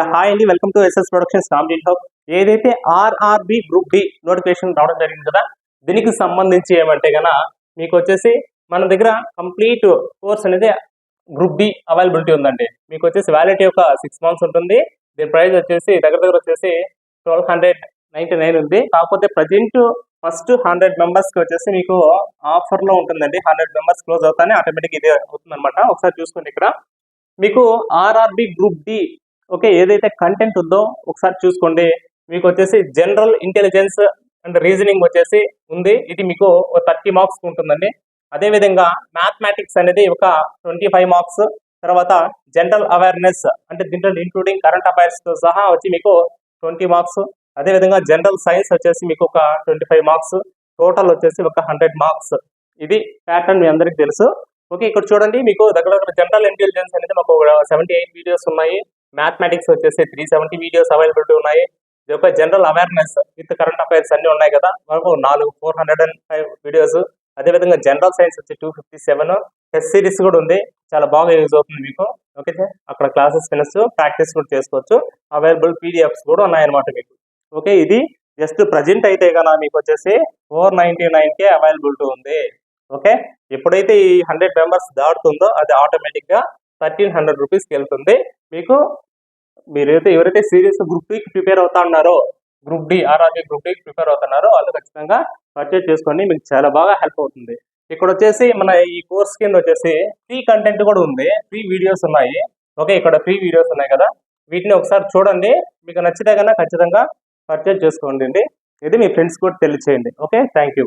Hi అండి, welcome to SS productions competitive hub. ఏదైతే RRB group D notification రావడం జరిగింది కదా, దీనికి సంబంధించి ఏమంటే గన మీకు వచ్చేసి మన దగ్గర కంప్లీట్ కోర్స్ అనేది గ్రూప్ డి అవైలబిలిటీ ఉందండి. మీకు వచ్చేసి వ్యాలిడిటీ ఒక 6 months ఉంటుంది. దీని ప్రైస్ వచ్చేసి దగ్గర వచ్చేసి 1299 ఉంది. కాకపోతే ప్రజెంట్ ఫస్ట్ 100 మెంబర్స్కి వచ్చేసి మీకు ఆఫర్లో ఉంటుందండి. 100 మెంబర్స్ క్లోజ్ అవుతానే ఆటోమేటిక్ ఇదే అవుతుంది అనమాట. ఒకసారి చూసుకోండి, ఇక్కడ మీకు ఆర్ఆర్బి గ్రూప్ డి ఓకే ఏదైతే కంటెంట్ ఉందో ఒకసారి చూసుకోండి. మీకు వచ్చేసి జనరల్ ఇంటెలిజెన్స్ అండ్ రీజనింగ్ వచ్చేసి ఉంది. ఇది మీకు 30 marks ఉంటుందండి. అదేవిధంగా మ్యాథమెటిక్స్ అనేది ఒక 25 marks. తర్వాత జనరల్ అవేర్నెస్ అంటే దీంట్లో ఇంక్లూడింగ్ కరెంట్ అఫైర్స్ తో సహా వచ్చి మీకు 20 marks. అదేవిధంగా జనరల్ సైన్స్ వచ్చేసి మీకు ఒక 25 marks. టోటల్ వచ్చేసి ఒక 100 marks. ఇది ప్యాటర్న్ మీ అందరికి తెలుసు. ఓకే, ఇక్కడ చూడండి, మీకు దగ్గర జనరల్ ఇంటెలిజెన్స్ అనేది మాకు 78 వీడియోస్ ఉన్నాయి. మ్యాథమెటిక్స్ వచ్చేసి 370 వీడియోస్ అవైలబిలిటీ ఉన్నాయి. ఇది ఒక general awareness with current affairs అన్ని ఉన్నాయి కదా, మనకు 405 వీడియోస్. అదేవిధంగా జనరల్ సైన్స్ వచ్చి 257. టెస్ట్ సిరీస్ కూడా ఉంది, చాలా బాగా యూజ్ అవుతుంది మీకు. ఓకే సార్, అక్కడ క్లాసెస్ వినొచ్చు, ప్రాక్టీస్ కూడా చేసుకోవచ్చు. అవైలబుల్ పీడిఎఫ్స్ కూడా ఉన్నాయన్నమాట మీకు. ఓకే, ఇది జస్ట్ ప్రజెంట్ అయితే కన్నా మీకు వచ్చేసి 499కే అవైలబిలిటీ ఉంది. ఓకే, ఎప్పుడైతే ఈ 100 మెంబర్స్ దాటుతుందో అది ఆటోమేటిక్గా 1300 రూపీస్కి వెళ్తుంది మీకు. మీరైతే ఎవరైతే సీరియస్ గ్రూప్ డికి ప్రిపేర్ అవుతా ఉన్నారో, గ్రూప్ డి ఆర్ఆర్బి గ్రూప్ డికి ప్రిపేర్ అవుతున్నారో వాళ్ళు ఖచ్చితంగా పర్చేజ్ చేసుకోండి, మీకు చాలా బాగా హెల్ప్ అవుతుంది. ఇక్కడ వచ్చేసి మన ఈ కోర్స్ కింద వచ్చేసి ఫ్రీ కంటెంట్ కూడా ఉంది, ఫ్రీ వీడియోస్ ఉన్నాయి. ఓకే, ఇక్కడ ఫ్రీ వీడియోస్ ఉన్నాయి కదా, వీటిని ఒకసారి చూడండి. మీకు నచ్చితే కన్నా ఖచ్చితంగా పర్చేజ్ చేసుకోండి. ఇది మీ ఫ్రెండ్స్ కూడా తెలియచేయండి. Okay, thank you.